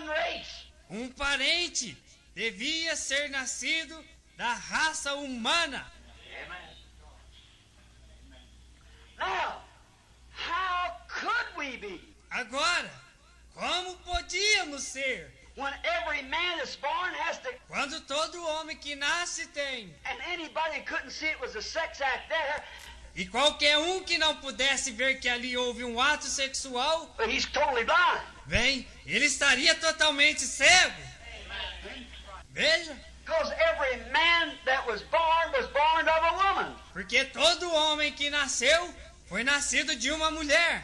race. Parente devia ser nascido da raça humana. Amen. Now, how could we be? Agora, como podíamos ser? When every man that's born has to, Quando todo homem que nasce tem, and anybody couldn't see it was a sex act there, e qualquer que não pudesse ver que ali houve um ato sexual, but he's totally blind. bem, ele estaria totalmente cego. Veja, Because every man that was born of a woman. porque todo homem que nasceu foi nascido de uma mulher.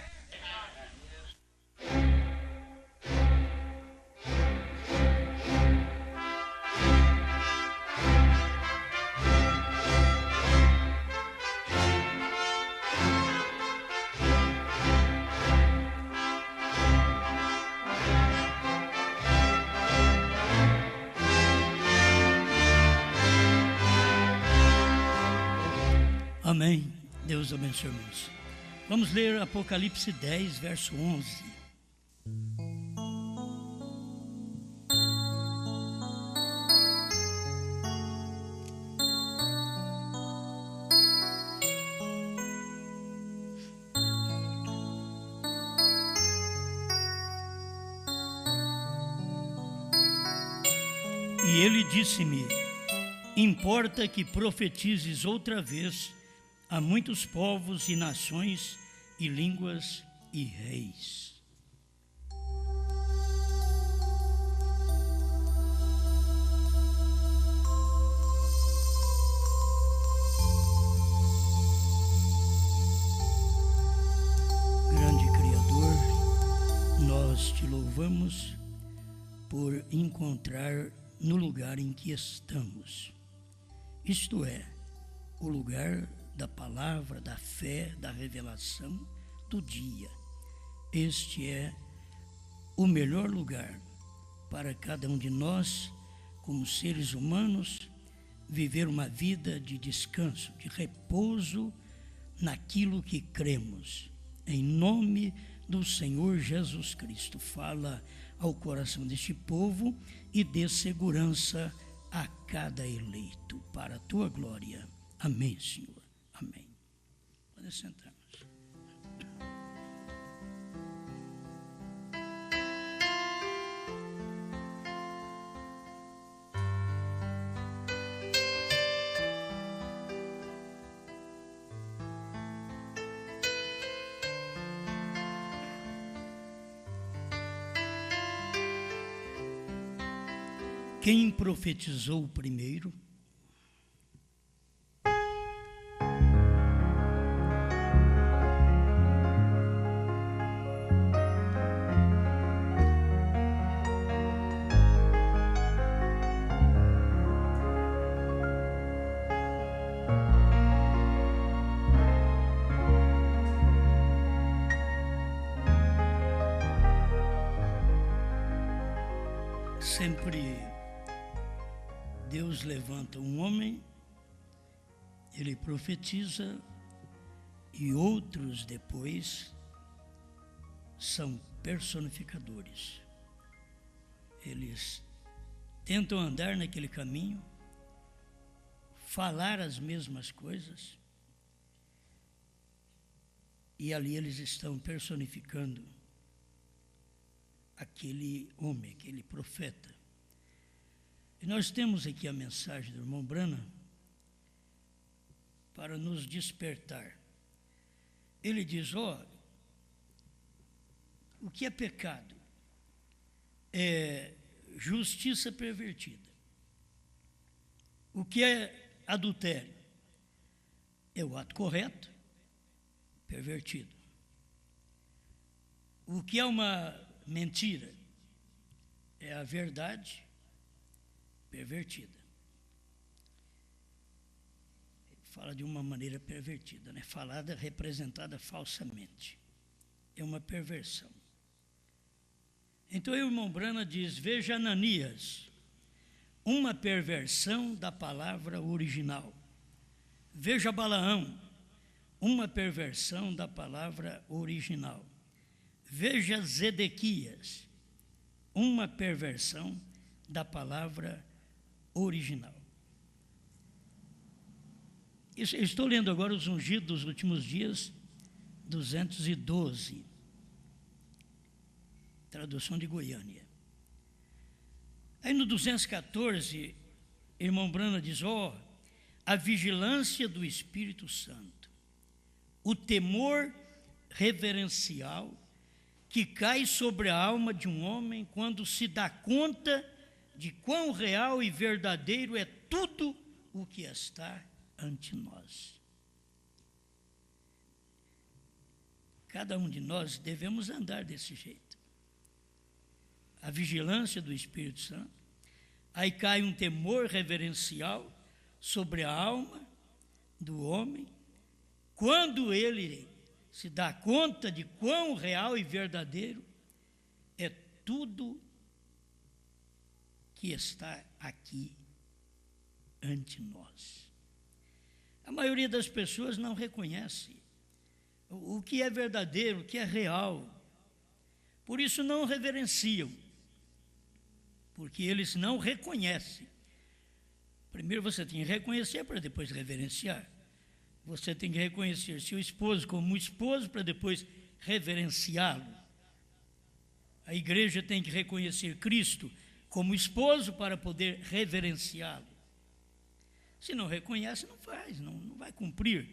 Amém. Deus abençoe, irmãos. Vamos ler Apocalipse 10, verso 11. E ele disse-me: importa que profetizes outra vez a muitos povos e nações e línguas e reis. Grande Criador, nós te louvamos por encontrar no lugar em que estamos, isto é, o lugar da palavra, da fé, da revelação do dia. Este é o melhor lugar para cada um de nós, como seres humanos, viver uma vida de descanso, de repouso naquilo que cremos. Em nome do Senhor Jesus Cristo, fala ao coração deste povo e dê segurança a cada eleito, para a tua glória. Amém, Senhor. Amém. Pode sentar. Quem profetizou primeiro? Sempre Deus levanta um homem, ele profetiza, e outros depois são personificadores. Eles tentam andar naquele caminho, falar as mesmas coisas, e ali eles estão personificando aquele homem, aquele profeta. E nós temos aqui a mensagem do irmão Branham para nos despertar. Ele diz: o que é pecado? É justiça pervertida. O que é adultério? É o ato correto, pervertido. O que é uma mentira? É a verdade pervertida. Fala de uma maneira pervertida, né? Falada, representada falsamente. É uma perversão. Então o irmão Branham diz: veja Ananias, uma perversão da palavra original. Veja Balaão, uma perversão da palavra original. Veja Zedequias, uma perversão da palavra original. Estou lendo agora os ungidos dos últimos dias, 212, tradução de Goiânia. Aí no 214, irmão Brana diz, a vigilância do Espírito Santo, o temor reverencial que cai sobre a alma de um homem quando se dá conta de quão real e verdadeiro é tudo o que está ante nós. Cada um de nós devemos andar desse jeito. A vigilância do Espírito Santo, aí cai um temor reverencial sobre a alma do homem, quando ele se dá conta de quão real e verdadeiro é tudo que está aqui ante nós. A maioria das pessoas não reconhece o que é verdadeiro, o que é real. Por isso não reverenciam, porque eles não reconhecem. Primeiro você tem que reconhecer para depois reverenciar. Você tem que reconhecer seu esposo como esposo para depois reverenciá-lo. A igreja tem que reconhecer Cristo como esposo para poder reverenciá-lo. Se não reconhece, não faz, não vai cumprir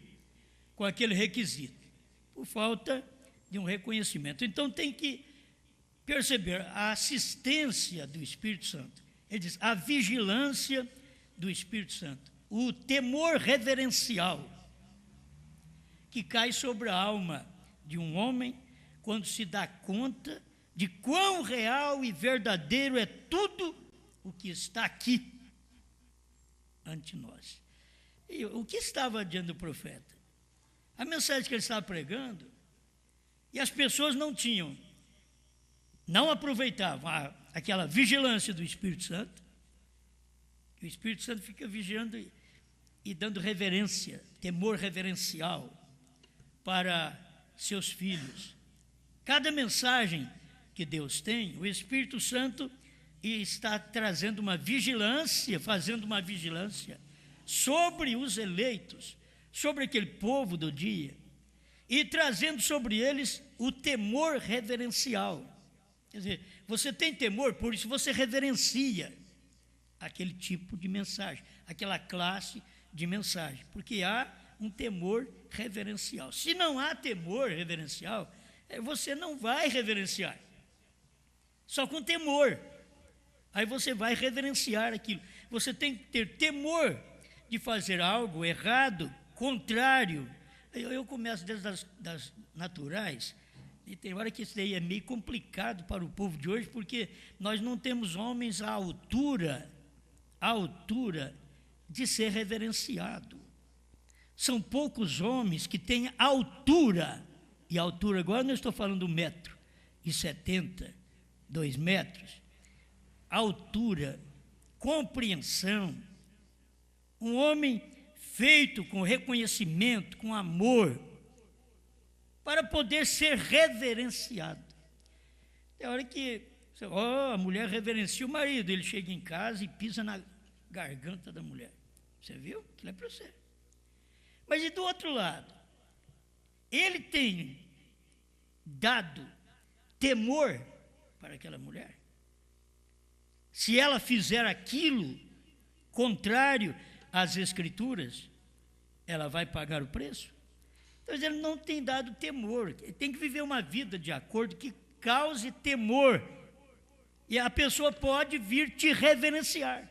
com aquele requisito, por falta de um reconhecimento. Então tem que perceber a assistência do Espírito Santo. Ele diz, a vigilância do Espírito Santo, o temor reverencial que cai sobre a alma de um homem quando se dá conta de quão real e verdadeiro é tudo o que está aqui ante nós. E o que estava diante do profeta? A mensagem que ele estava pregando, e as pessoas não aproveitavam aquela vigilância do Espírito Santo, que o Espírito Santo fica vigiando e dando reverência, temor reverencial para seus filhos. Cada mensagem que Deus tem, o Espírito Santo está trazendo uma vigilância, fazendo uma vigilância sobre os eleitos, sobre aquele povo do dia, e trazendo sobre eles o temor reverencial. Quer dizer, você tem temor, por isso você reverencia aquele tipo de mensagem, aquela classe de mensagem, porque há um temor reverencial. Se não há temor reverencial, você não vai reverenciar, só com temor. Aí você vai reverenciar aquilo. Você tem que ter temor de fazer algo errado, contrário. Eu começo desde das naturais, e tem hora que isso daí é meio complicado para o povo de hoje, porque nós não temos homens à altura de ser reverenciado. São poucos homens que têm altura, e altura agora não estou falando 1,70 m, 2 metros, altura, compreensão, um homem feito com reconhecimento, com amor, para poder ser reverenciado. Tem hora que a mulher reverencia o marido, ele chega em casa e pisa na garganta da mulher. Você viu? Aquilo é para você. Mas e do outro lado, ele tem dado temor para aquela mulher? Se ela fizer aquilo contrário às Escrituras, ela vai pagar o preço? Então, ele não tem dado temor. Ele tem que viver uma vida de acordo que cause temor. E a pessoa pode vir te reverenciar.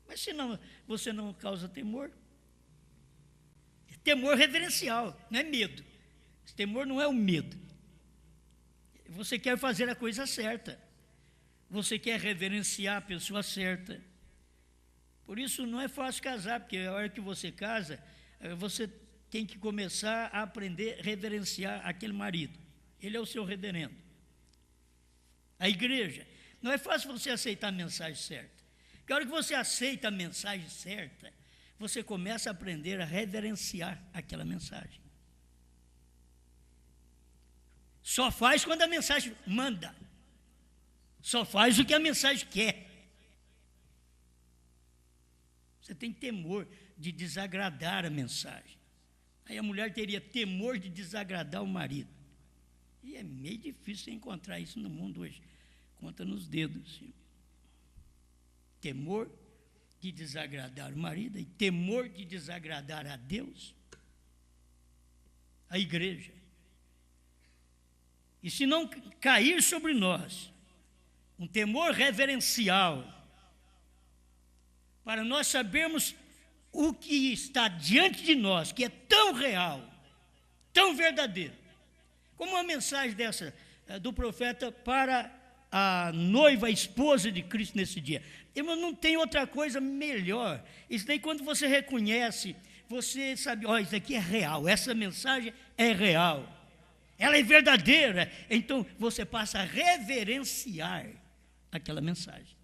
Mas se não, você não causa temor, temor reverencial, não é medo. Esse temor não é o medo. Você quer fazer a coisa certa. Você quer reverenciar a pessoa certa. Por isso não é fácil casar, porque a hora que você casa, você tem que começar a aprender a reverenciar aquele marido. Ele é o seu reverendo. A igreja. Não é fácil você aceitar a mensagem certa. Porque a hora que você aceita a mensagem certa, você começa a aprender a reverenciar aquela mensagem. Só faz quando a mensagem manda. Só faz o que a mensagem quer. Você tem temor de desagradar a mensagem. Aí a mulher teria temor de desagradar o marido. E é meio difícil encontrar isso no mundo hoje. Conta nos dedos. Temor de desagradar o marido e temor de desagradar a Deus, a igreja. E se não cair sobre nós um temor reverencial, para nós sabermos o que está diante de nós, que é tão real, tão verdadeiro, como uma mensagem dessa do profeta para a noiva, a esposa de Cristo nesse dia. Irmão, não tem outra coisa melhor. Isso daí, quando você reconhece, você sabe, isso aqui é real, essa mensagem é real, ela é verdadeira. Então, você passa a reverenciar aquela mensagem.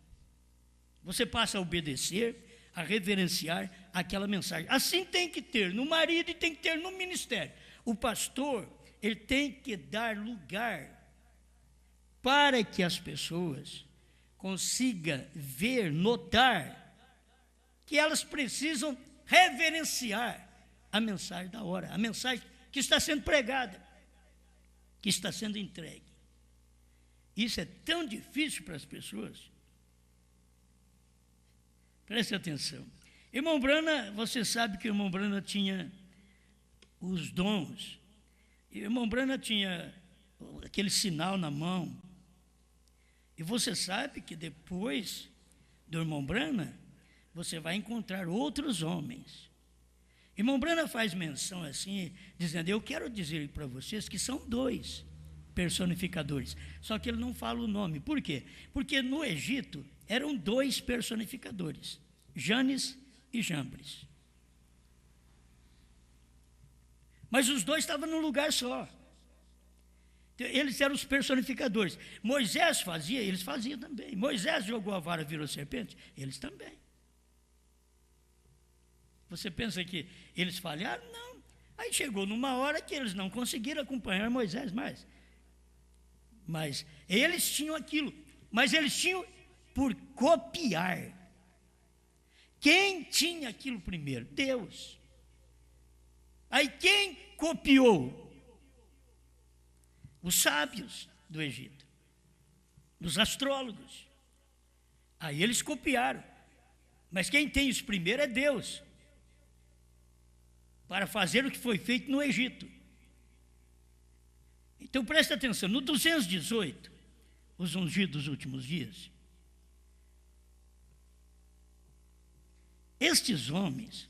Você passa a obedecer, a reverenciar aquela mensagem. Assim tem que ter no marido e tem que ter no ministério. O pastor, ele tem que dar lugar para que as pessoas consigam ver, notar que elas precisam reverenciar a mensagem da hora, a mensagem que está sendo pregada, que está sendo entregue. Isso é tão difícil para as pessoas. Preste atenção. Irmão Brana, você sabe que o irmão Brana tinha os dons. O irmão Brana tinha aquele sinal na mão. E você sabe que depois do irmão Brana, você vai encontrar outros homens. Irmão Brana faz menção assim, dizendo, eu quero dizer para vocês que são 2 personificadores. Só que ele não fala o nome. Por quê? Porque no Egito eram 2 personificadores, Janes e Jambres. Mas os 2 estavam num lugar só. Eles eram os personificadores. Moisés fazia, eles faziam também. Moisés jogou a vara, virou serpente, eles também. Você pensa que eles falharam? Não. Aí chegou numa hora que eles não conseguiram acompanhar Moisés mais. Mas eles tinham aquilo. Mas eles tinham por copiar. Quem tinha aquilo primeiro? Deus. Aí quem copiou? Os sábios do Egito, os astrólogos. Aí eles copiaram. Mas quem tem isso primeiro é Deus, para fazer o que foi feito no Egito. Então presta atenção, no 218, os ungidos dos últimos dias, estes homens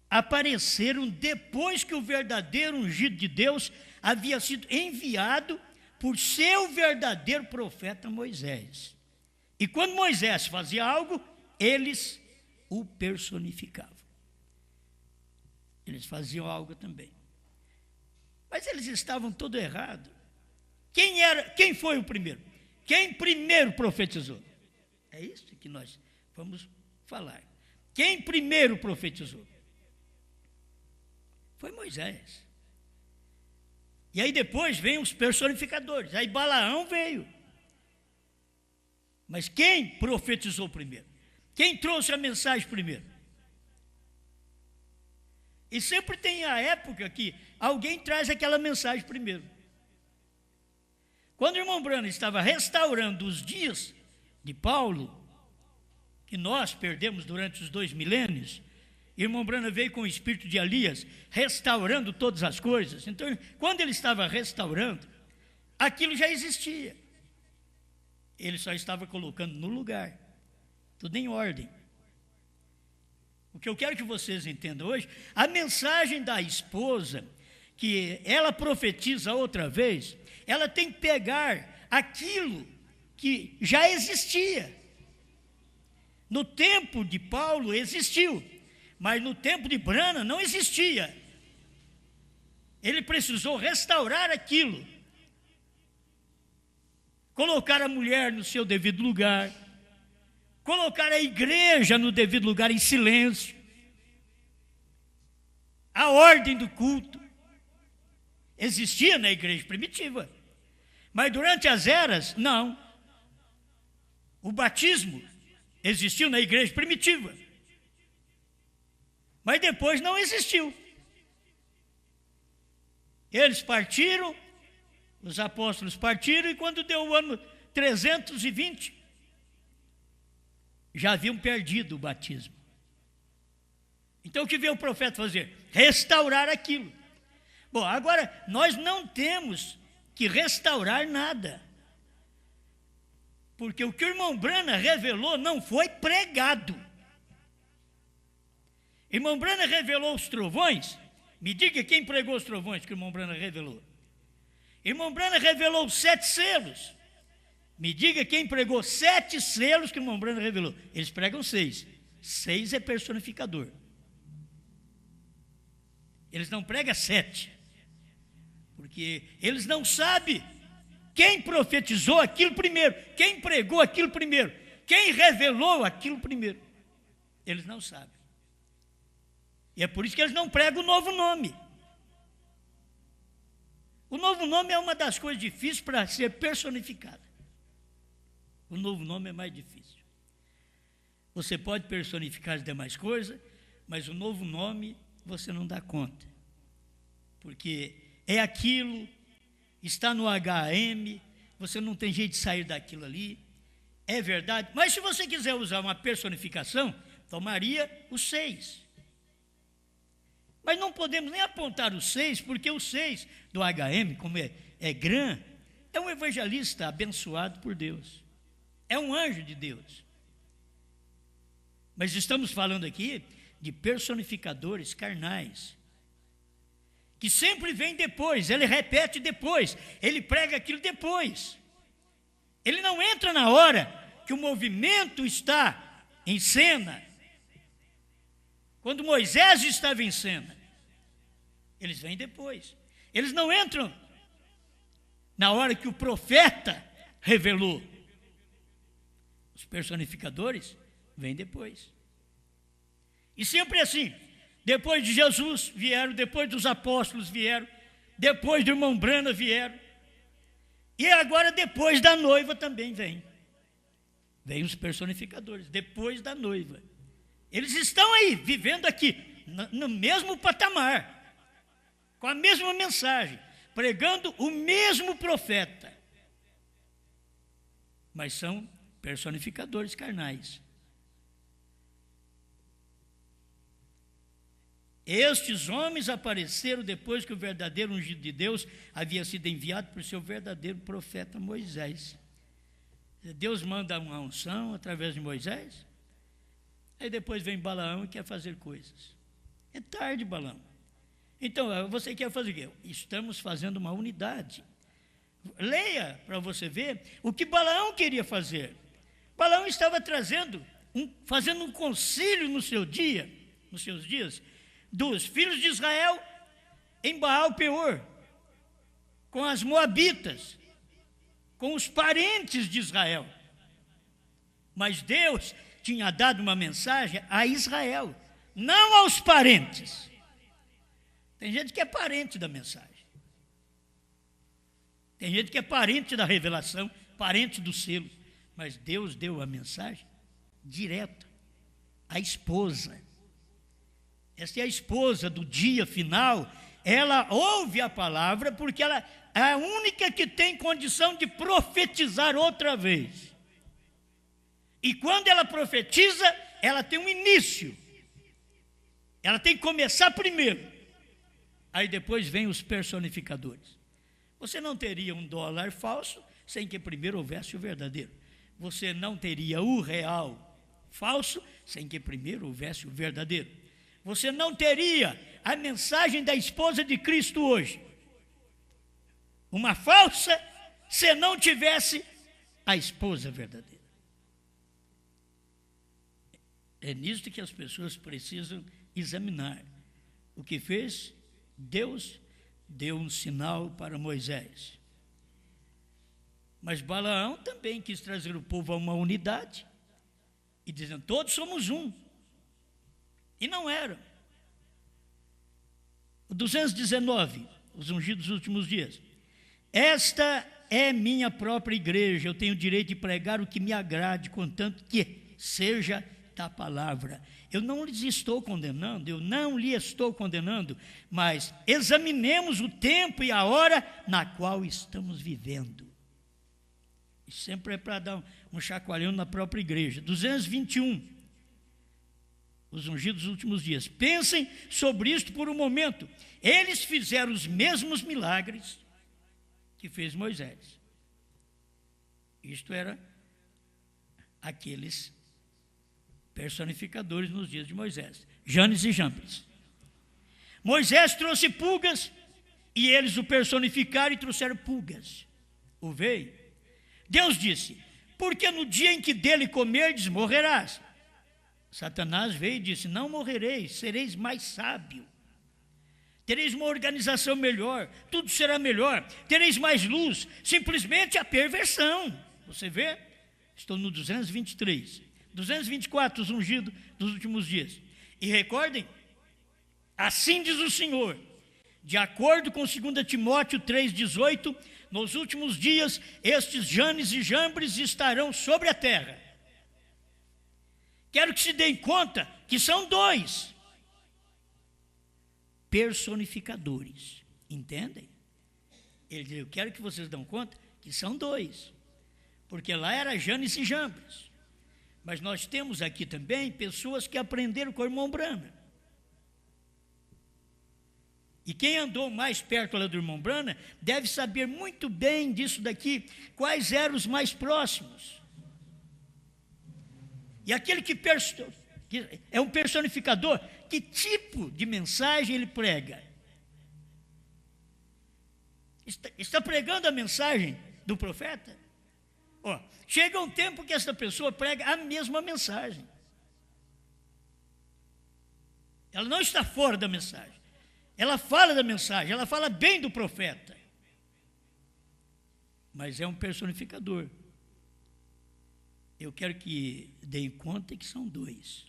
apareceram depois que o verdadeiro ungido de Deus havia sido enviado por seu verdadeiro profeta Moisés. E quando Moisés fazia algo, eles o personificavam. Eles faziam algo também. Mas eles estavam todo errado. Quem foi o primeiro? Quem primeiro profetizou? É isso que nós vamos falar. Quem primeiro profetizou? Foi Moisés. E aí depois vem os personificadores. Aí Balaão veio. Mas quem profetizou primeiro? Quem trouxe a mensagem primeiro? E sempre tem a época que alguém traz aquela mensagem primeiro. Quando o irmão Brana estava restaurando os dias de Paulo, que nós perdemos durante os 2 milênios, irmão Brana veio com o espírito de Elias, restaurando todas as coisas. Então, quando ele estava restaurando, aquilo já existia. Ele só estava colocando no lugar, tudo em ordem. O que eu quero que vocês entendam hoje, a mensagem da esposa, que ela profetiza outra vez, ela tem que pegar aquilo que já existia. No tempo de Paulo existiu, mas no tempo de Brana não existia. Ele precisou restaurar aquilo, colocar a mulher no seu devido lugar, colocar a igreja no devido lugar em silêncio, a ordem do culto existia na igreja primitiva, mas durante as eras, não. O batismo existiu na igreja primitiva, mas depois não existiu. Eles partiram, os apóstolos partiram, e quando deu o ano 320, já haviam perdido o batismo. Então o que veio o profeta fazer? Restaurar aquilo. Bom, agora nós não temos que restaurar nada, porque o que o irmão Branham revelou não foi pregado. Irmão Branham revelou os trovões. Me diga quem pregou os trovões que o irmão Branham revelou. Irmão Branham revelou os 7 selos. Me diga quem pregou 7 selos que o irmão Branham revelou. Eles pregam 6. 6 é personificador. Eles não pregam 7. Porque eles não sabem quem profetizou aquilo primeiro, quem pregou aquilo primeiro, quem revelou aquilo primeiro. Eles não sabem. E é por isso que eles não pregam o novo nome. O novo nome é uma das coisas difíceis para ser personificada. O novo nome é mais difícil. Você pode personificar as demais coisas, mas o novo nome você não dá conta. Porque é aquilo, está no HM, você não tem jeito de sair daquilo ali. É verdade, mas se você quiser usar uma personificação, tomaria os 6. Mas não podemos nem apontar os 6, porque o 6 do HM, como é Graham, é um evangelista abençoado por Deus. É um anjo de Deus. Mas estamos falando aqui de personificadores carnais, que sempre vem depois, ele repete depois, ele prega aquilo depois. Ele não entra na hora que o movimento está em cena. Quando Moisés estava em cena, eles vêm depois. Eles não entram na hora que o profeta revelou. Os personificadores vêm depois. E sempre assim, depois de Jesus vieram, depois dos apóstolos vieram, depois do irmão Branham vieram, e agora depois da noiva também vem. Vêm os personificadores, depois da noiva. Eles estão aí, vivendo aqui, no mesmo patamar, com a mesma mensagem, pregando o mesmo profeta, mas são personificadores carnais. Estes homens apareceram depois que o verdadeiro ungido de Deus havia sido enviado por seu verdadeiro profeta Moisés. Deus manda uma unção através de Moisés, aí depois vem Balaão e quer fazer coisas. É tarde, Balaão. Então, você quer fazer o quê? Estamos fazendo uma unidade. Leia para você ver o que Balaão queria fazer. Balaão estava fazendo um concílio nos seus dias, dos filhos de Israel em Baal-Peor, com as moabitas, com os parentes de Israel. Mas Deus tinha dado uma mensagem a Israel, não aos parentes. Tem gente que é parente da mensagem. Tem gente que é parente da revelação, parente do selo. Mas Deus deu a mensagem direto à esposa. Essa é a esposa do dia final. Ela ouve a palavra porque ela é a única que tem condição de profetizar outra vez. E quando ela profetiza, ela tem um início. Ela tem que começar primeiro. Aí depois vem os personificadores. Você não teria um dólar falso sem que primeiro houvesse o verdadeiro. Você não teria o real falso sem que primeiro houvesse o verdadeiro. Você não teria a mensagem da esposa de Cristo hoje, uma falsa, se não tivesse a esposa verdadeira. É nisso que as pessoas precisam examinar. O que fez? Deus deu um sinal para Moisés. Mas Balaão também quis trazer o povo a uma unidade, e dizendo, todos somos um. E não eram. O 219, os ungidos dos últimos dias. Esta é minha própria igreja, eu tenho o direito de pregar o que me agrade, contanto que seja da palavra. Eu não lhes estou condenando, mas examinemos o tempo e a hora na qual estamos vivendo. E sempre é para dar um chacoalhão na própria igreja. 221, os ungidos dos últimos dias. Pensem sobre isto por um momento. Eles fizeram os mesmos milagres que fez Moisés. Isto era aqueles personificadores nos dias de Moisés, Janes e Jambres. Moisés trouxe pulgas e eles o personificaram e trouxeram pulgas. O veio. Deus disse: porque no dia em que dele comerdes, morrerás. Satanás veio e disse: não morrereis, sereis mais sábio. Tereis uma organização melhor, tudo será melhor, tereis mais luz. Simplesmente a perversão. Você vê? Estou no 223. 224, os ungidos dos últimos dias. E recordem, assim diz o Senhor, de acordo com 2 Timóteo 3,18, nos últimos dias, estes Janes e Jambres estarão sobre a terra. Quero que se deem conta que são dois personificadores. Entendem? Ele diz: eu quero que vocês dão conta que são dois. Porque lá era Janes e Jambres. Mas nós temos aqui também pessoas que aprenderam com o irmão Branham. E quem andou mais perto lá do irmão Branham deve saber muito bem disso daqui, quais eram os mais próximos. E aquele que é um personificador, que tipo de mensagem ele prega? Está pregando a mensagem do profeta? Chega um tempo que essa pessoa prega a mesma mensagem. Ela não está fora da mensagem. Ela fala da mensagem, ela fala bem do profeta. Mas é um personificador. Eu quero que deem conta que são dois.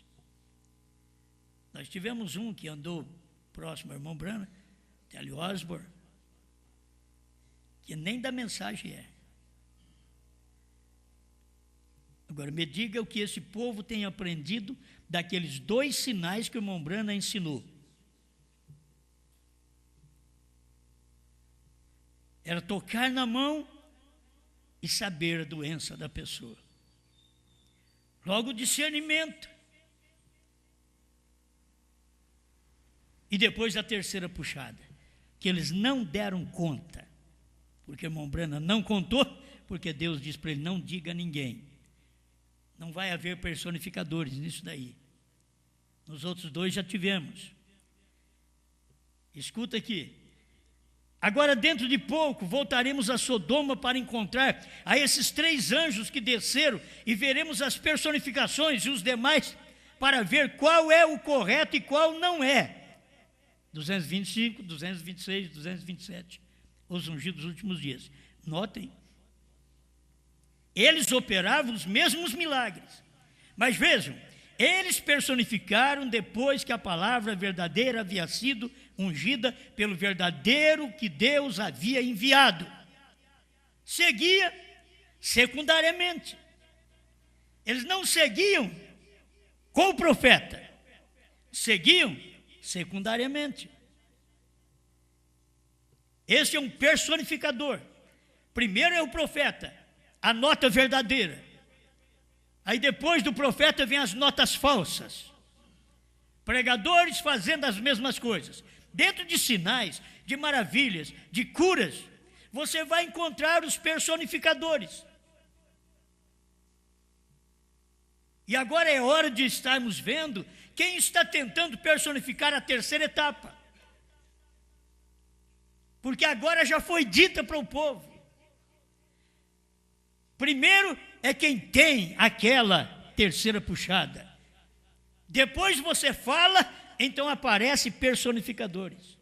Nós tivemos um que andou próximo ao irmão Branham, Telly Osborne, que nem da mensagem é. Agora, me diga o que esse povo tem aprendido daqueles dois sinais que o irmão Branham ensinou. Era tocar na mão e saber a doença da pessoa. Logo, discernimento. E depois a terceira puxada, que eles não deram conta, porque o irmão Branham não contou, porque Deus disse para ele: não diga a ninguém. Não vai haver personificadores nisso daí. Nos outros dois já tivemos. Escuta aqui. Agora, dentro de pouco, voltaremos a Sodoma para encontrar a esses 3 anjos que desceram e veremos as personificações e os demais para ver qual é o correto e qual não é. 225, 226, 227, os ungidos dos últimos dias. Notem. Eles operavam os mesmos milagres. Mas vejam, eles personificaram depois que a palavra verdadeira havia sido ungida pelo verdadeiro que Deus havia enviado. Seguia secundariamente. Eles não seguiam com o profeta. Seguiam secundariamente. Esse é um personificador. Primeiro é o profeta, a nota verdadeira. Aí depois do profeta vem as notas falsas. Pregadores fazendo as mesmas coisas. Dentro de sinais, de maravilhas, de curas, você vai encontrar os personificadores. E agora é hora de estarmos vendo quem está tentando personificar a terceira etapa. Porque agora já foi dita para o povo. Primeiro é quem tem aquela terceira puxada. Depois você fala, então aparece personificadores.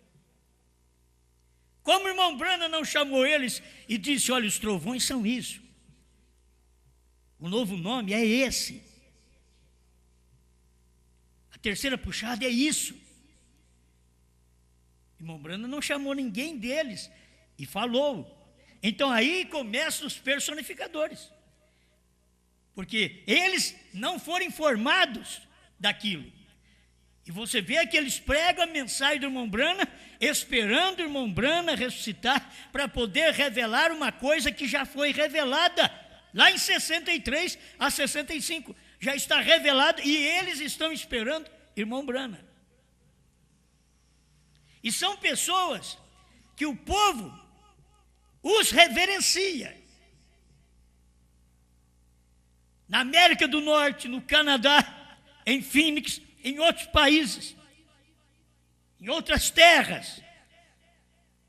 Como o irmão Branham não chamou eles e disse: olha, os trovões são isso. O novo nome é esse. A terceira puxada é isso. O irmão Branham não chamou ninguém deles e falou. Então aí começam os personificadores. Porque eles não foram informados daquilo. E você vê que eles pregam a mensagem do irmão Branham, esperando o irmão Branham ressuscitar, para poder revelar uma coisa que já foi revelada, lá em 63 a 65. Já está revelado e eles estão esperando irmão Branham. E são pessoas que o povo os reverencia. Na América do Norte, no Canadá, em Phoenix, em outros países, em outras terras,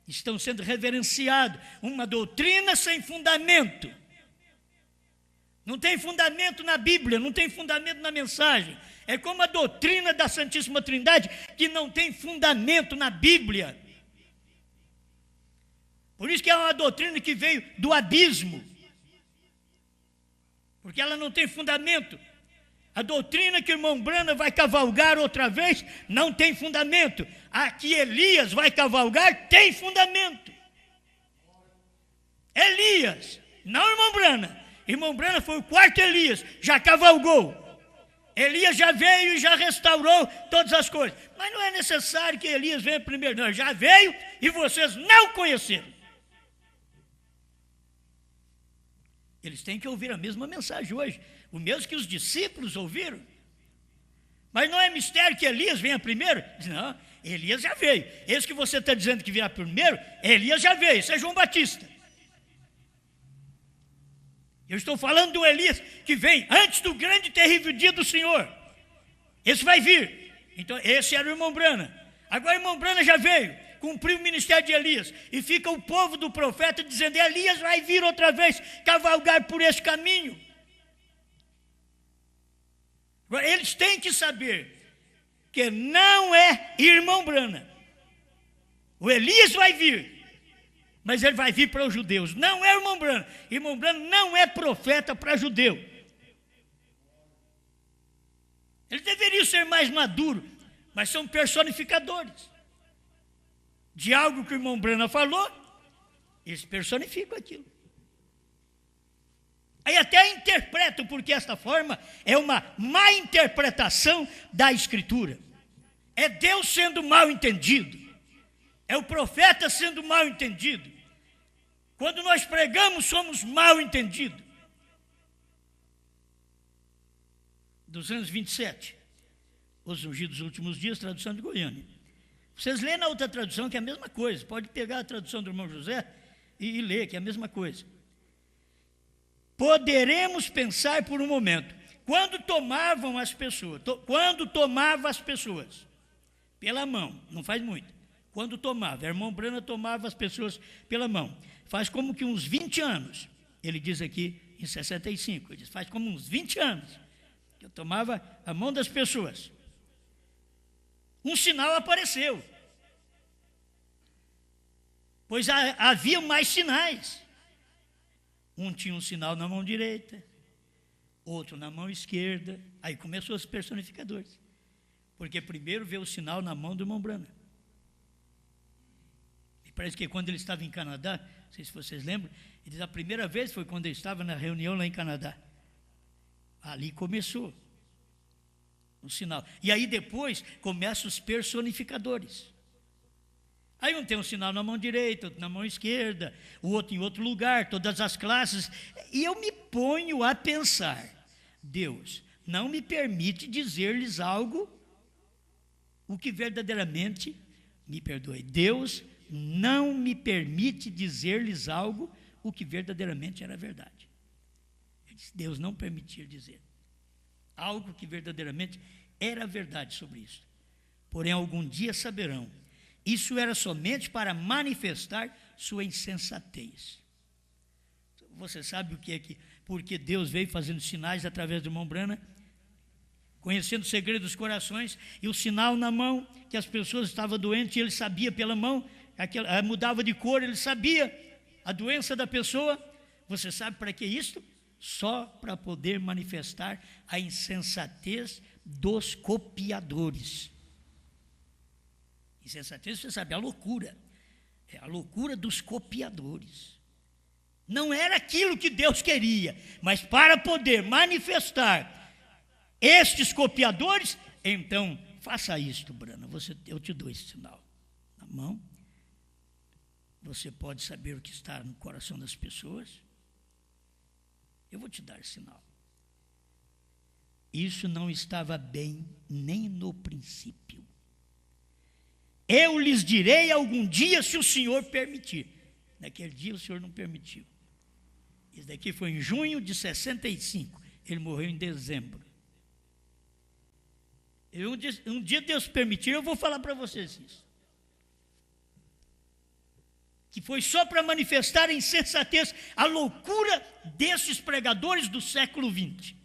estão sendo reverenciados. Uma doutrina sem fundamento. Não tem fundamento na Bíblia, não tem fundamento na mensagem. É como a doutrina da Santíssima Trindade, que não tem fundamento na Bíblia. Por isso que é uma doutrina que veio do abismo. Porque ela não tem fundamento. A doutrina que o irmão Branham vai cavalgar outra vez, não tem fundamento. A que Elias vai cavalgar, tem fundamento. Elias, não o irmão Branham. Irmão Branham foi o quarto Elias, já cavalgou. Elias já veio e já restaurou todas as coisas. Mas não é necessário que Elias venha primeiro, não. Já veio e vocês não conheceram. Eles têm que ouvir a mesma mensagem hoje, o mesmo que os discípulos ouviram. Mas não é mistério que Elias venha primeiro? Não, Elias já veio. Esse que você está dizendo que virá primeiro, Elias já veio, esse é João Batista. Eu estou falando do Elias que vem antes do grande e terrível dia do Senhor. Esse vai vir. Então, esse era o irmão Branham. Agora o irmão Branham já veio, cumpriu o ministério de Elias. E fica o povo do profeta dizendo, Elias vai vir outra vez, cavalgar por esse caminho. Agora, eles têm que saber que não é irmão Branham. O Elias vai vir. Mas ele vai vir para os judeus. Não é irmão Branham. Irmão Branham não é profeta para judeu. Ele deveria ser mais maduro, mas são personificadores. De algo que o irmão Branham falou, eles personificam aquilo. Aí até interpretam, porque esta forma é uma má interpretação da Escritura. É Deus sendo mal entendido. É o profeta sendo mal entendido. Quando nós pregamos, somos mal entendidos. 227. Os ungidos dos últimos dias, tradução de Goiânia. Vocês lêem na outra tradução, que é a mesma coisa. Pode pegar a tradução do irmão José e ler, que é a mesma coisa. Poderemos pensar por um momento. Quando tomava as pessoas pela mão, não faz muito. Quando tomava, a irmã Branham tomava as pessoas pela mão. Faz como que uns 20 anos, ele diz aqui em 65, ele diz, faz como uns 20 anos, que eu tomava a mão das pessoas. Um sinal apareceu, pois havia mais sinais. Um tinha um sinal na mão direita, outro na mão esquerda. Aí começou os personificadores, porque primeiro veio o sinal na mão do irmão Branham. Parece que quando ele estava em Canadá, não sei se vocês lembram, ele diz, a primeira vez foi quando ele estava na reunião lá em Canadá. Ali começou o sinal. E aí depois começam os personificadores. Aí um tem um sinal na mão direita, outro na mão esquerda, o outro em outro lugar, todas as classes. E eu me ponho a pensar, Deus não me permite dizer-lhes algo, o que verdadeiramente, me perdoe, Deus não me permite dizer-lhes algo, o que verdadeiramente era verdade. Deus não permitia dizer algo que verdadeiramente era verdade sobre isso. Porém, algum dia saberão. Isso era somente para manifestar sua insensatez. Você sabe o que é que, porque Deus veio fazendo sinais através do irmão Branham, conhecendo o segredo dos corações, e o sinal na mão, que as pessoas estavam doentes, e ele sabia pela mão, mudava de cor, ele sabia a doença da pessoa. Você sabe para que isso? Só para poder manifestar a insensatez dos copiadores. Insensatez, você sabe, a loucura. É a loucura dos copiadores. Não era aquilo que Deus queria, mas para poder manifestar estes copiadores, então faça isto, Brana. Eu te dou esse sinal na mão. Você pode saber o que está no coração das pessoas. Eu vou te dar esse sinal. Isso não estava bem nem no princípio. Eu lhes direi algum dia, se o Senhor permitir. Naquele dia o Senhor não permitiu. Isso daqui foi em junho de 65. Ele morreu em dezembro. Um dia Deus permitir, eu vou falar para vocês isso. Que foi só para manifestar a insensatez, a loucura desses pregadores do século XX.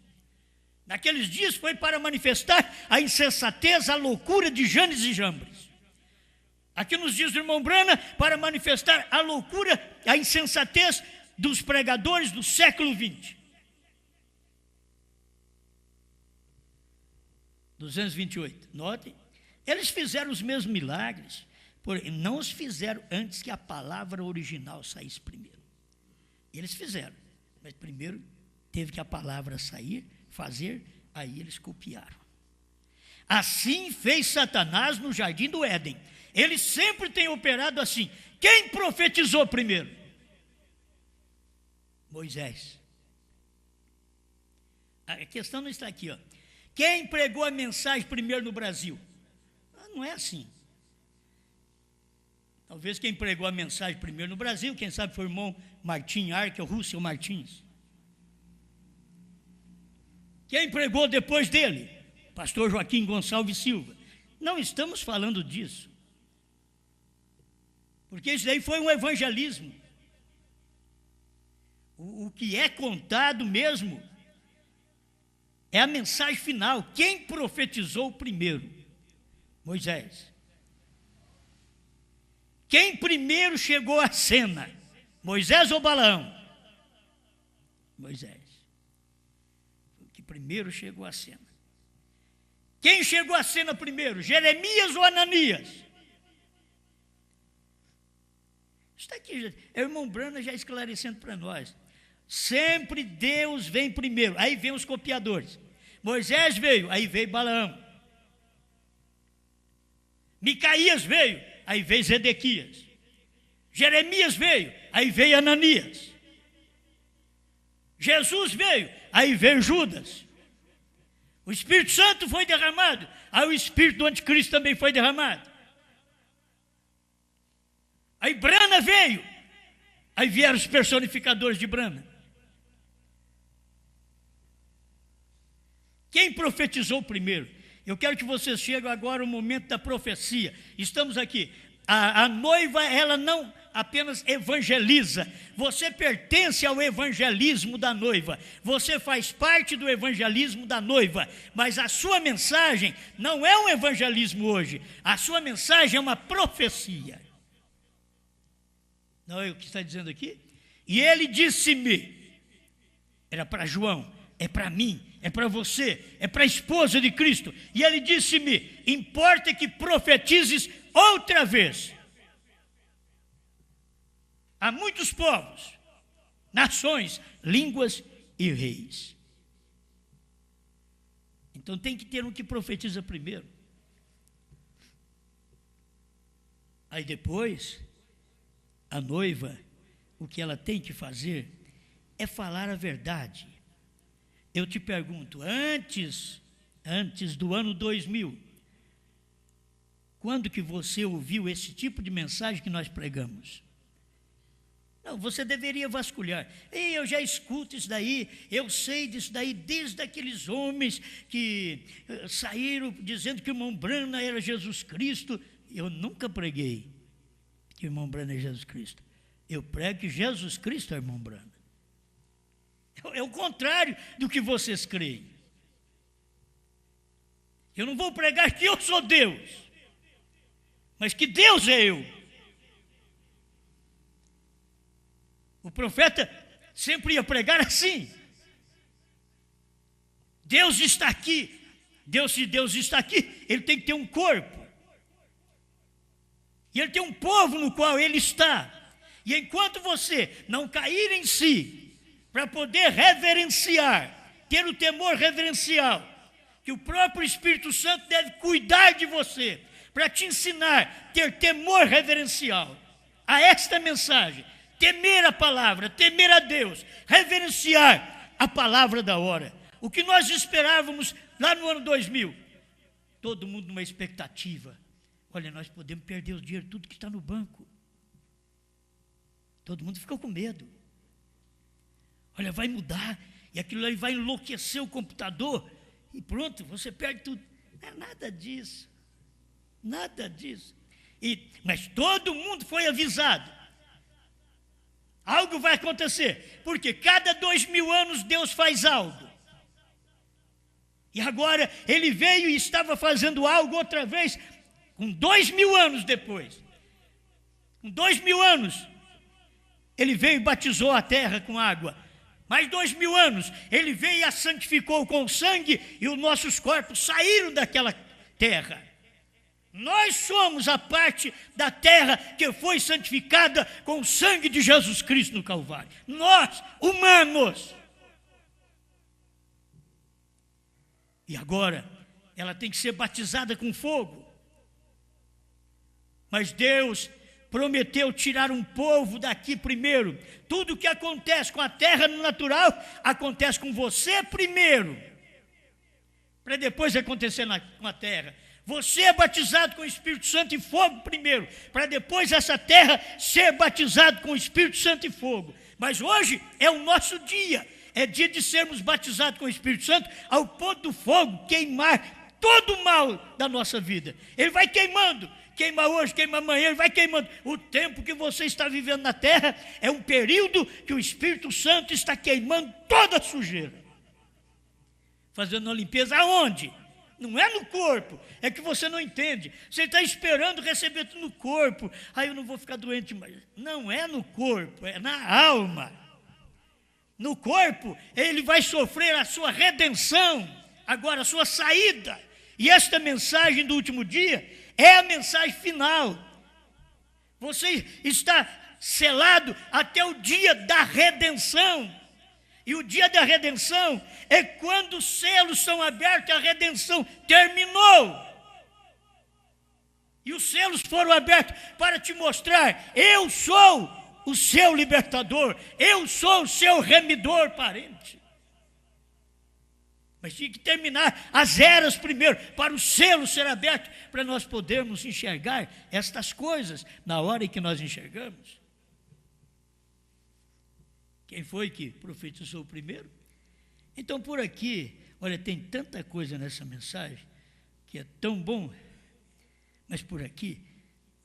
Naqueles dias foi para manifestar a insensatez, a loucura de Janes e Jambres. Aqui nos dias do irmão Brana, para manifestar a loucura, a insensatez dos pregadores do século XX. 228, notem, eles fizeram os mesmos milagres, porém não os fizeram antes que a palavra original saísse primeiro. Eles fizeram, mas primeiro teve que a palavra sair, fazer, aí eles copiaram. Assim fez Satanás no jardim do Éden. Ele sempre tem operado assim. Quem profetizou primeiro? Moisés. A questão não está aqui, ó. Quem pregou a mensagem primeiro no Brasil? Não é assim. Talvez quem pregou a mensagem primeiro no Brasil, quem sabe foi o irmão Martim Arca, o Russell Martins. Quem pregou depois dele? Pastor Joaquim Gonçalves Silva. Não estamos falando disso. Porque isso daí foi um evangelismo. O que é contado mesmo é a mensagem final. Quem profetizou primeiro? Moisés. Quem primeiro chegou à cena? Moisés ou Balaão? Moisés. O que primeiro chegou à cena. Quem chegou à cena primeiro? Jeremias ou Ananias? Está aqui, é o irmão Brana já esclarecendo para nós. Sempre Deus vem primeiro, aí vem os copiadores. Moisés veio, aí veio Balaão. Micaías veio, aí veio Zedequias. Jeremias veio, aí veio Ananias. Jesus veio, aí veio Judas. O Espírito Santo foi derramado, aí o Espírito do Anticristo também foi derramado. Aí Brana veio, aí vieram os personificadores de Brana. Quem profetizou primeiro? Eu quero que vocês cheguem agora ao momento da profecia. Estamos aqui. A noiva, ela não apenas evangeliza. Você pertence ao evangelismo da noiva. Você faz parte do evangelismo da noiva. Mas a sua mensagem não é um evangelismo hoje. A sua mensagem é uma profecia. Não é o que está dizendo aqui? E ele disse-me, era para João, é para mim, é para você, é para a esposa de Cristo. E ele disse-me, importa que profetizes outra vez. Há muitos povos, nações, línguas e reis. Então tem que ter um que profetiza primeiro. Aí depois, a noiva, o que ela tem que fazer é falar a verdade. Eu te pergunto, antes do ano 2000, quando que você ouviu esse tipo de mensagem que nós pregamos? Não, você deveria vasculhar. Ei, eu já escuto isso daí, eu sei disso daí, desde aqueles homens que saíram dizendo que o irmão Brana era Jesus Cristo. Eu nunca preguei que o irmão Brana é Jesus Cristo. Eu prego que Jesus Cristo é o irmão Brana. É o contrário do que vocês creem. Eu não vou pregar que eu sou Deus, mas que Deus é eu. O profeta sempre ia pregar assim. Deus está aqui. Se Deus está aqui, ele tem que ter um corpo. E ele tem um povo no qual ele está. E enquanto você não cair em si, para poder reverenciar, ter o temor reverencial, que o próprio Espírito Santo deve cuidar de você, para te ensinar a ter temor reverencial a esta mensagem, temer a palavra, temer a Deus, reverenciar a palavra da hora. O que nós esperávamos lá no ano 2000, todo mundo numa expectativa. Olha, nós podemos perder o dinheiro, tudo que está no banco. Todo mundo ficou com medo. Olha, vai mudar, e aquilo aí vai enlouquecer o computador, e pronto, você perde tudo. Não é nada disso. Nada disso. Mas todo mundo foi avisado. Algo vai acontecer, porque cada 2000 anos Deus faz algo. E agora ele veio e estava fazendo algo outra vez, com 2000 anos depois. Com 2000 anos, ele veio e batizou a terra com água. Mais 2000 anos, ele veio e a santificou com sangue, e os nossos corpos saíram daquela terra. Nós somos a parte da terra que foi santificada com o sangue de Jesus Cristo no Calvário. Nós, humanos. E agora, ela tem que ser batizada com fogo. Mas Deus prometeu tirar um povo daqui primeiro. Tudo que acontece com a terra no natural, acontece com você primeiro, para depois acontecer com a terra. Você é batizado com o Espírito Santo e fogo primeiro, para depois essa terra ser batizada com o Espírito Santo e fogo. Mas hoje é o nosso dia, é dia de sermos batizados com o Espírito Santo, ao ponto do fogo queimar todo o mal da nossa vida. Ele vai queimando, queima hoje, queima amanhã, ele vai queimando. O tempo que você está vivendo na terra é um período que o Espírito Santo está queimando toda a sujeira, fazendo uma limpeza aonde? Não é no corpo, é que você não entende. Você está esperando receber tudo no corpo. Eu não vou ficar doente mais. Não é no corpo, é na alma. No corpo, ele vai sofrer a sua redenção, agora a sua saída. E esta mensagem do último dia é a mensagem final. Você está selado até o dia da redenção. E o dia da redenção é quando os selos são abertos, a redenção terminou. E os selos foram abertos para te mostrar: eu sou o seu libertador, eu sou o seu remidor parente. Mas tinha que terminar as eras primeiro, para o selo ser aberto, para nós podermos enxergar estas coisas na hora em que nós enxergamos. Quem foi que profetizou primeiro? Então, por aqui, olha, tem tanta coisa nessa mensagem, que é tão bom, mas por aqui,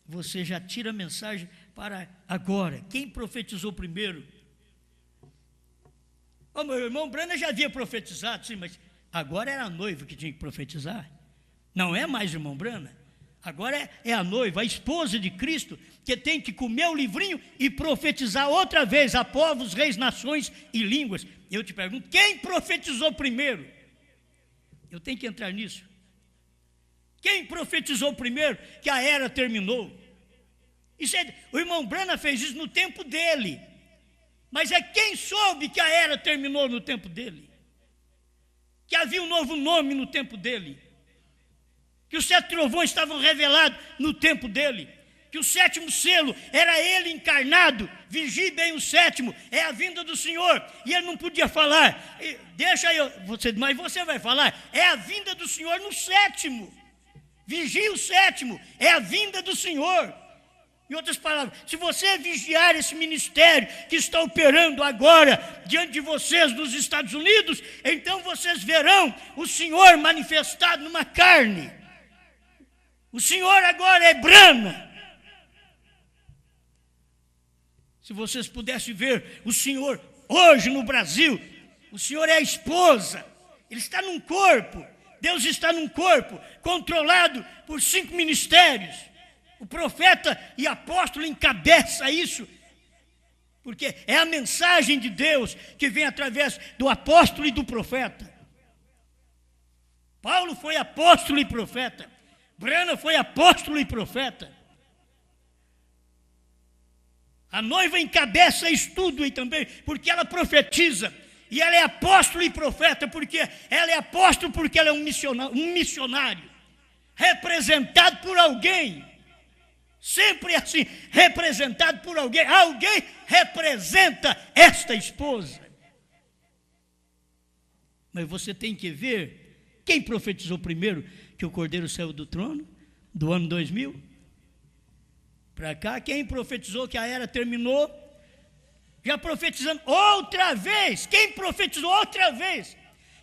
você já tira a mensagem para agora. Quem profetizou primeiro? Meu irmão Brana já havia profetizado, sim, mas agora era a noiva que tinha que profetizar. Não é mais o irmão Brana. Agora é a noiva, a esposa de Cristo, que tem que comer o livrinho e profetizar outra vez a povos, reis, nações e línguas. Eu te pergunto, quem profetizou primeiro? Eu tenho que entrar nisso. Quem profetizou primeiro que a era terminou? O irmão Brana fez isso no tempo dele. Mas é quem soube que a era terminou no tempo dele? Que havia um novo nome no tempo dele? Que os 7 trovões estavam revelados no tempo dele, que o 7º selo era ele encarnado. Vigie bem o 7º, é a vinda do Senhor, e ele não podia falar. Deixa eu, mas você vai falar, é a vinda do Senhor no 7º. Vigie o 7º, é a vinda do Senhor. Em outras palavras, se você vigiar esse ministério que está operando agora diante de vocês nos Estados Unidos, então vocês verão o Senhor manifestado numa carne. O Senhor agora é Brana. Se vocês pudessem ver o Senhor hoje no Brasil, o Senhor é a esposa, Ele está num corpo, Deus está num corpo, controlado por 5 ministérios. O profeta e apóstolo encabeça isso, porque é a mensagem de Deus que vem através do apóstolo e do profeta. Paulo foi apóstolo e profeta. Brana foi apóstolo e profeta. A noiva encabeça isso tudo aí também, porque ela profetiza. E ela é apóstolo e profeta, porque ela é apóstolo, porque ela é um missionário, representado por alguém. Sempre assim, representado por alguém. Alguém representa esta esposa. Mas você tem que ver quem profetizou primeiro que o Cordeiro saiu do trono, do ano 2000 para cá. Quem profetizou que a era terminou, já profetizando outra vez. Quem profetizou outra vez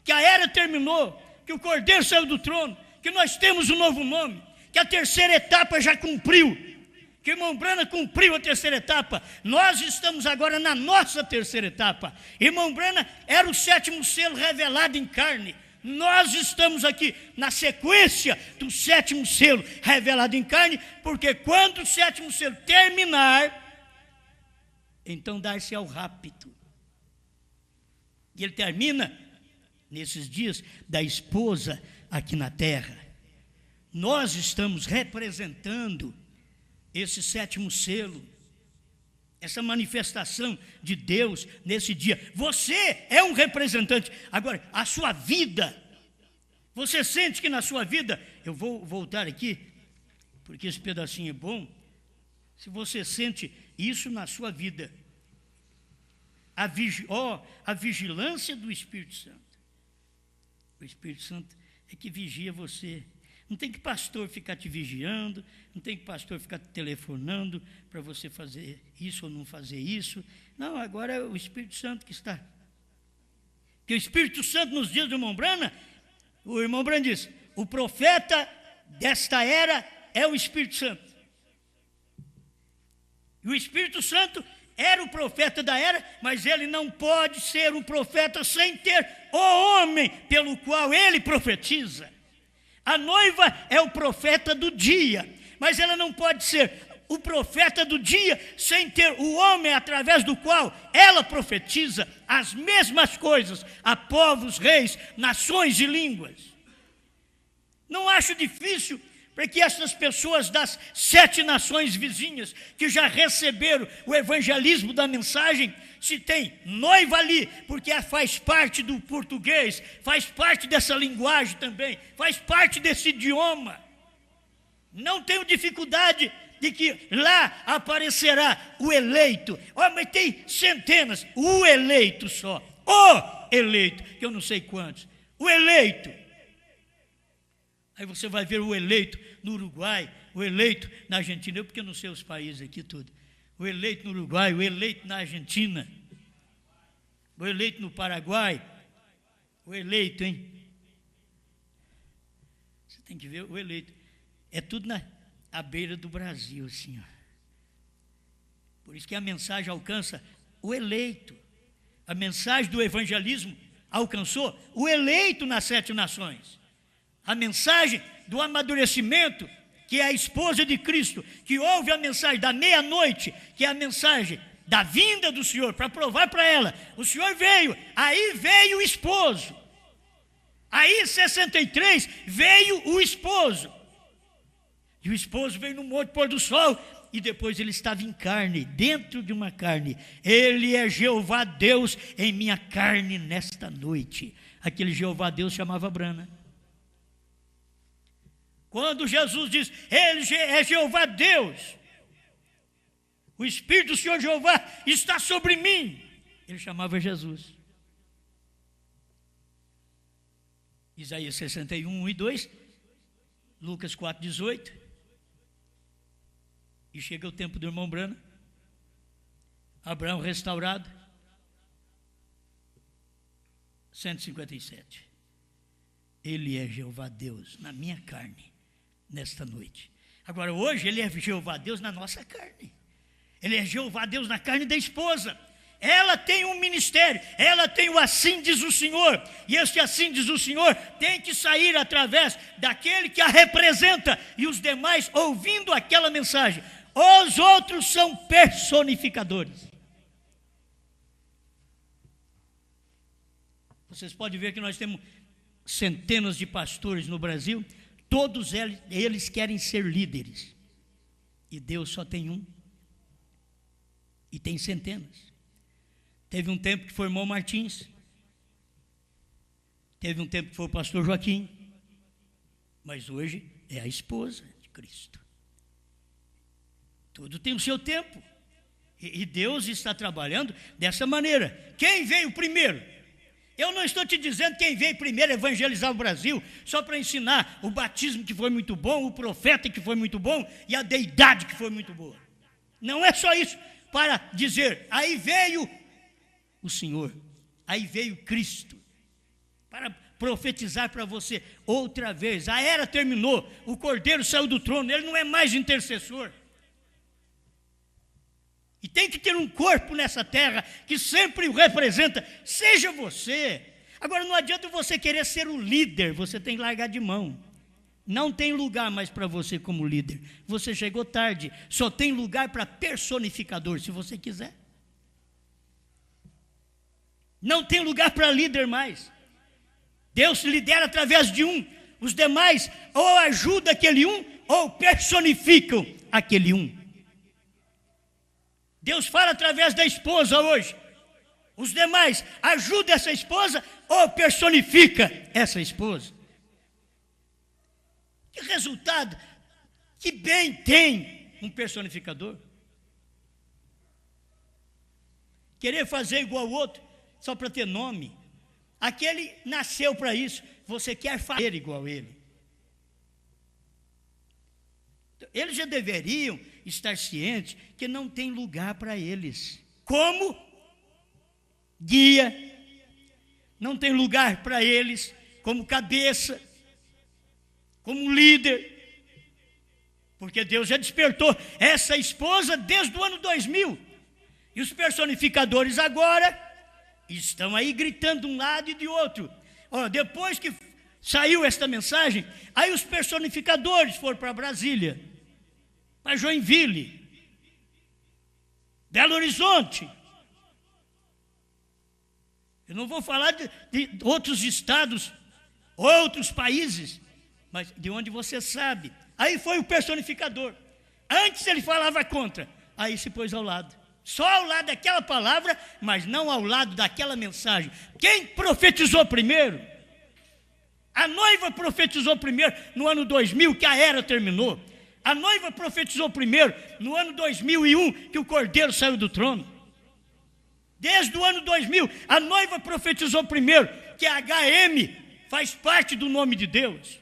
que a era terminou, que o Cordeiro saiu do trono, que nós temos um novo nome, que a terceira etapa já cumpriu, que o irmão Branham cumpriu a terceira etapa. Nós estamos agora na nossa terceira etapa. Irmão Branham era o sétimo selo revelado em carne. Nós estamos aqui na sequência do sétimo selo revelado em carne, porque quando o sétimo selo terminar, então dar-se ao rapto. E ele termina nesses dias da esposa aqui na terra. Nós estamos representando esse sétimo selo, essa manifestação de Deus nesse dia. Você é um representante. Agora, a sua vida, você sente que na sua vida, eu vou voltar aqui, porque esse pedacinho é bom. Se você sente isso na sua vida, a vigilância do Espírito Santo. O Espírito Santo é que vigia você. Não tem que pastor ficar te vigiando, não tem que pastor ficar te telefonando para você fazer isso ou não fazer isso. Não, agora é o Espírito Santo que está. Porque o Espírito Santo nos dias do irmão Branham, o irmão Branham diz, o profeta desta era é o Espírito Santo. E o Espírito Santo era o profeta da era, mas ele não pode ser um profeta sem ter o homem pelo qual ele profetiza. A noiva é o profeta do dia, mas ela não pode ser o profeta do dia sem ter o homem através do qual ela profetiza as mesmas coisas a povos, reis, nações e línguas. Não acho difícil para que essas pessoas das 7 nações vizinhas que já receberam o evangelismo da mensagem, se tem noiva ali, porque faz parte do português, faz parte dessa linguagem também, faz parte desse idioma. Não tenho dificuldade de que lá aparecerá o eleito. Mas tem centenas, o eleito só, o eleito, que eu não sei quantos, o eleito. Aí você vai ver o eleito no Uruguai, o eleito na Argentina, porque eu não sei os países aqui tudo. O eleito no Uruguai, o eleito na Argentina, o eleito no Paraguai, o eleito, hein? Você tem que ver o eleito. É tudo à beira do Brasil, assim, ó. Por isso que a mensagem alcança o eleito. A mensagem do evangelismo alcançou o eleito nas 7 nações. A mensagem do amadurecimento, que é a esposa de Cristo, que ouve a mensagem da meia-noite, que é a mensagem da vinda do Senhor, para provar para ela, o Senhor veio, aí veio o esposo. Aí em 63 veio o esposo. E o esposo veio no monte pôr do sol, e depois ele estava em carne, dentro de uma carne. Ele é Jeová Deus em minha carne nesta noite. Aquele Jeová Deus chamava Branham. Quando Jesus diz, ele é Jeová Deus, o Espírito do Senhor Jeová está sobre mim, ele chamava Jesus. Isaías 61, 1 e 2, Lucas 4, 18, e chega o tempo do irmão Branham, Abraão restaurado, 157, ele é Jeová Deus na minha carne, nesta noite. Agora hoje ele é Jeová Deus na nossa carne. Ele é Jeová Deus na carne da esposa. Ela tem um ministério, ela tem o assim diz o Senhor, e este assim diz o Senhor tem que sair através daquele que a representa, e os demais ouvindo aquela mensagem. Os outros são personificadores. Vocês podem ver que nós temos centenas de pastores no Brasil. Todos eles querem ser líderes. E Deus só tem um. E tem centenas. Teve um tempo que foi o irmão Martins. Teve um tempo que foi o pastor Joaquim. Mas hoje é a esposa de Cristo. Tudo tem o seu tempo. E Deus está trabalhando dessa maneira. Quem veio primeiro? Eu não estou te dizendo quem veio primeiro evangelizar o Brasil, só para ensinar o batismo que foi muito bom, o profeta que foi muito bom e a deidade que foi muito boa. Não é só isso para dizer, aí veio o Senhor, aí veio Cristo, para profetizar para você outra vez. A era terminou, o Cordeiro saiu do trono, ele não é mais intercessor. E tem que ter um corpo nessa terra que sempre o representa, seja você. Agora não adianta você querer ser o líder, você tem que largar de mão. Não tem lugar mais para você como líder. Você chegou tarde, só tem lugar para personificador, se você quiser. Não tem lugar para líder mais. Deus lidera através de um, os demais ou ajudam aquele um, ou personificam aquele um. Deus fala através da esposa hoje. Os demais ajudam essa esposa ou personifica essa esposa. Que resultado, que bem tem um personificador? Querer fazer igual ao outro, só para ter nome. Aquele nasceu para isso, você quer fazer igual a ele. Eles já deveriam estar cientes que não tem lugar para eles. Como guia, não tem lugar para eles como cabeça, como líder, porque Deus já despertou essa esposa desde o ano 2000. E os personificadores agora estão aí gritando de um lado e de outro. Depois que saiu esta mensagem, aí os personificadores foram para Brasília, para Joinville, Belo Horizonte. Eu não vou falar de outros estados, outros países, mas de onde você sabe. Aí foi o personificador. Antes ele falava contra, aí se pôs ao lado. Só ao lado daquela palavra, mas não ao lado daquela mensagem. Quem profetizou primeiro? A noiva profetizou primeiro no ano 2000, que a era terminou. A noiva profetizou primeiro no ano 2001, que o Cordeiro saiu do trono. Desde o ano 2000, a noiva profetizou primeiro, que a HM faz parte do nome de Deus.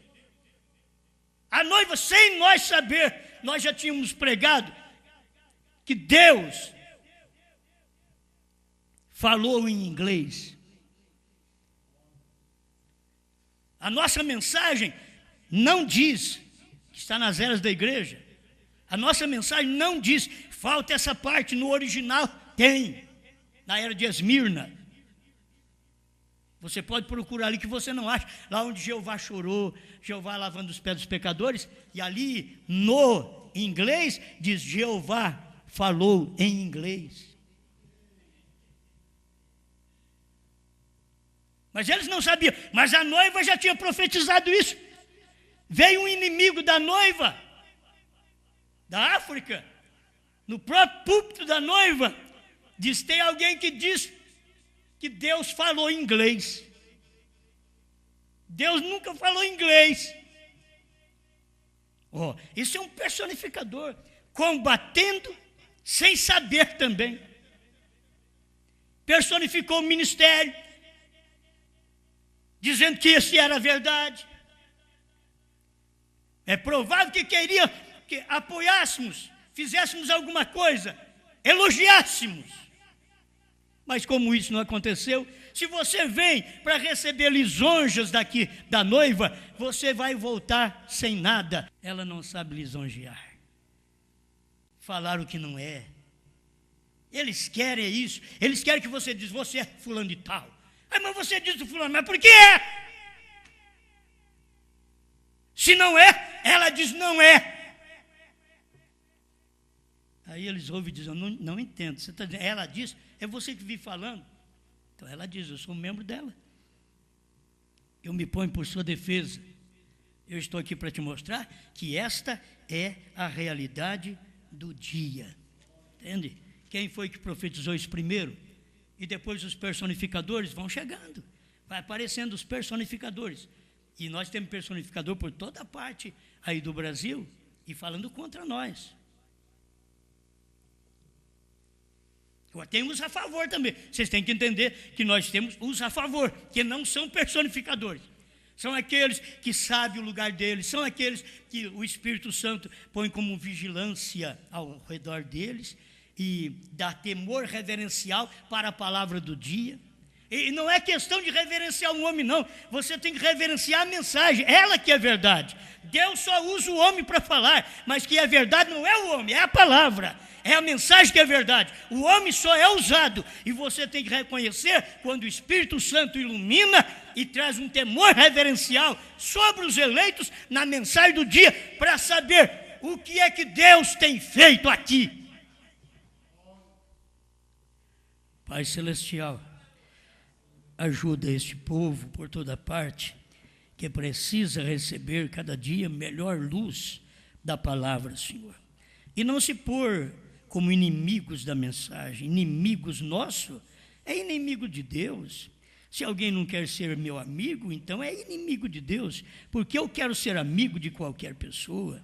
A noiva, sem nós saber, nós já tínhamos pregado que Deus falou em inglês. A nossa mensagem não diz que está nas eras da igreja. A nossa mensagem não diz, falta essa parte, no original tem, na era de Esmirna. Você pode procurar ali que você não acha, lá onde Jeová chorou, Jeová lavando os pés dos pecadores, e ali no inglês diz Jeová falou em inglês. Mas eles não sabiam, mas a noiva já tinha profetizado isso. Veio um inimigo da noiva, da África, no próprio púlpito da noiva, diz, tem alguém que diz que Deus falou inglês. Deus nunca falou inglês. Isso é um personificador, combatendo sem saber também. Personificou o ministério, dizendo que isso era a verdade. É provável que queria que apoiássemos, fizéssemos alguma coisa, elogiássemos. Mas como isso não aconteceu, se você vem para receber lisonjas daqui da noiva, você vai voltar sem nada. Ela não sabe lisonjear. Falar o que não é. Eles querem isso. Eles querem que você diz, você é fulano de tal. Mas você diz o fulano, mas por que é? Se não é, ela diz não é. Aí eles ouvem e dizem, não entendo. Você tá dizendo, ela diz, é você que vive falando. Então ela diz, eu sou um membro dela. Eu me ponho por sua defesa. Eu estou aqui para te mostrar que esta é a realidade do dia. Entende? Quem foi que profetizou isso primeiro? E depois os personificadores vão chegando. Vai aparecendo os personificadores. E nós temos personificador por toda parte aí do Brasil e falando contra nós. Agora tem uns a favor também. Vocês têm que entender que nós temos uns a favor, que não são personificadores. São aqueles que sabem o lugar deles, são aqueles que o Espírito Santo põe como vigilância ao redor deles e dá temor reverencial para a palavra do dia. E não é questão de reverenciar um homem, não. Você tem que reverenciar a mensagem, ela que é verdade. Deus só usa o homem para falar, mas que é verdade não é o homem, é a palavra. É a mensagem que é verdade. O homem só é usado. E você tem que reconhecer quando o Espírito Santo ilumina e traz um temor reverencial sobre os eleitos na mensagem do dia, para saber o que é que Deus tem feito aqui. Pai Celestial, ajuda este povo por toda parte, que precisa receber cada dia melhor luz da palavra, Senhor. E não se pôr como inimigos da mensagem. Inimigos nossos é inimigo de Deus. Se alguém não quer ser meu amigo, então é inimigo de Deus, porque eu quero ser amigo de qualquer pessoa,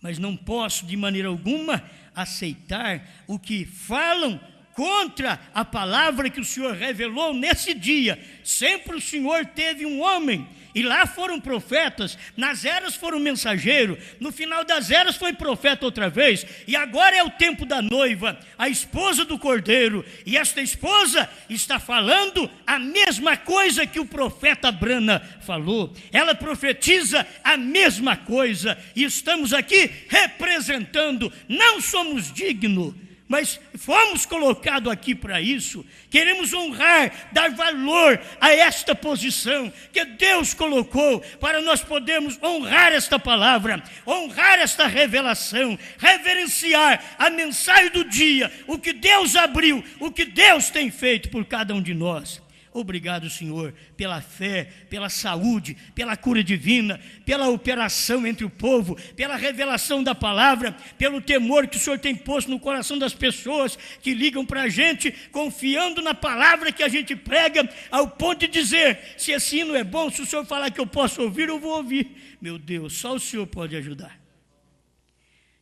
mas não posso de maneira alguma aceitar o que falam contra a palavra que o Senhor revelou nesse dia. Sempre o Senhor teve um homem, e lá foram profetas, nas eras foram mensageiros, no final das eras foi profeta outra vez, e agora é o tempo da noiva, a esposa do Cordeiro, e esta esposa está falando a mesma coisa que o profeta Brana falou. Ela profetiza a mesma coisa, e estamos aqui representando. Não somos dignos, mas fomos colocados aqui para isso. Queremos honrar, dar valor a esta posição que Deus colocou, para nós podermos honrar esta palavra, honrar esta revelação, reverenciar a mensagem do dia, o que Deus abriu, o que Deus tem feito por cada um de nós. Obrigado, Senhor, pela fé, pela saúde, pela cura divina, pela operação entre o povo, pela revelação da palavra, pelo temor que o Senhor tem posto no coração das pessoas que ligam para a gente, confiando na palavra que a gente prega, ao ponto de dizer: se esse hino é bom, se o Senhor falar que eu posso ouvir, eu vou ouvir. Meu Deus, só o Senhor pode ajudar.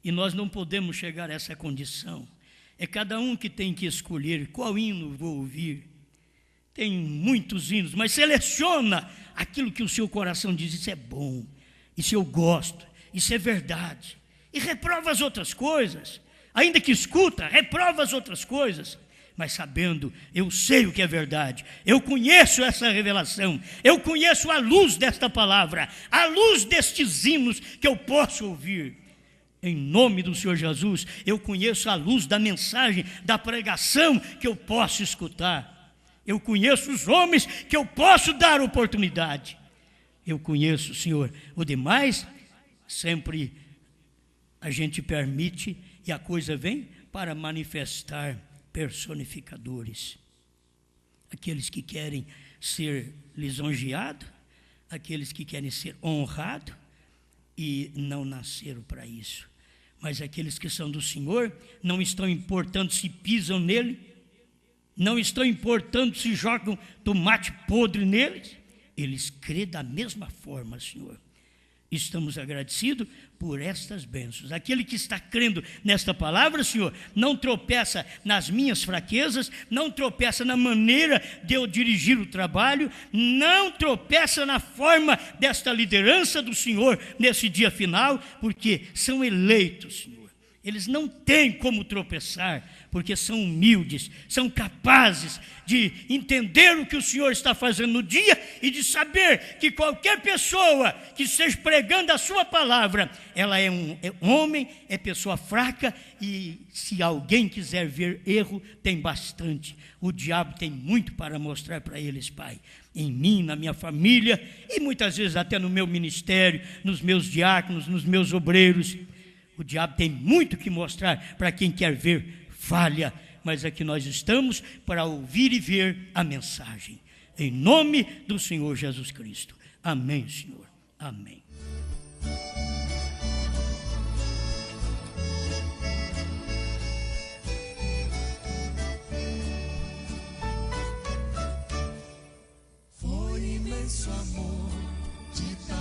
E nós não podemos chegar a essa condição. É cada um que tem que escolher qual hino vou ouvir. Tem muitos hinos, mas seleciona aquilo que o seu coração diz: isso é bom, isso eu gosto, isso é verdade. E reprova as outras coisas, ainda que escuta, reprova as outras coisas, mas sabendo, eu sei o que é verdade, eu conheço essa revelação, eu conheço a luz desta palavra, a luz destes hinos que eu posso ouvir. Em nome do Senhor Jesus, eu conheço a luz da mensagem, da pregação que eu posso escutar. Eu conheço os homens que eu posso dar oportunidade. Eu conheço, Senhor, o demais, sempre a gente permite e a coisa vem para manifestar personificadores. Aqueles que querem ser lisonjeados, aqueles que querem ser honrados e não nasceram para isso. Mas aqueles que são do Senhor não estão importando se pisam nele, não estão importando se jogam tomate podre neles, eles crêem da mesma forma, Senhor. Estamos agradecidos por estas bênçãos. Aquele que está crendo nesta palavra, Senhor, não tropeça nas minhas fraquezas, não tropeça na maneira de eu dirigir o trabalho, não tropeça na forma desta liderança do Senhor nesse dia final, porque são eleitos, Senhor. Eles não têm como tropeçar, porque são humildes, são capazes de entender o que o Senhor está fazendo no dia e de saber que qualquer pessoa que esteja pregando a sua palavra, ela é homem, é pessoa fraca, e se alguém quiser ver erro, tem bastante. O diabo tem muito para mostrar para eles, Pai, em mim, na minha família e muitas vezes até no meu ministério, nos meus diáconos, nos meus obreiros. O diabo tem muito que mostrar para quem quer ver falha, mas aqui nós estamos para ouvir e ver a mensagem. Em nome do Senhor Jesus Cristo. Amém, Senhor. Amém. imenso amor de tal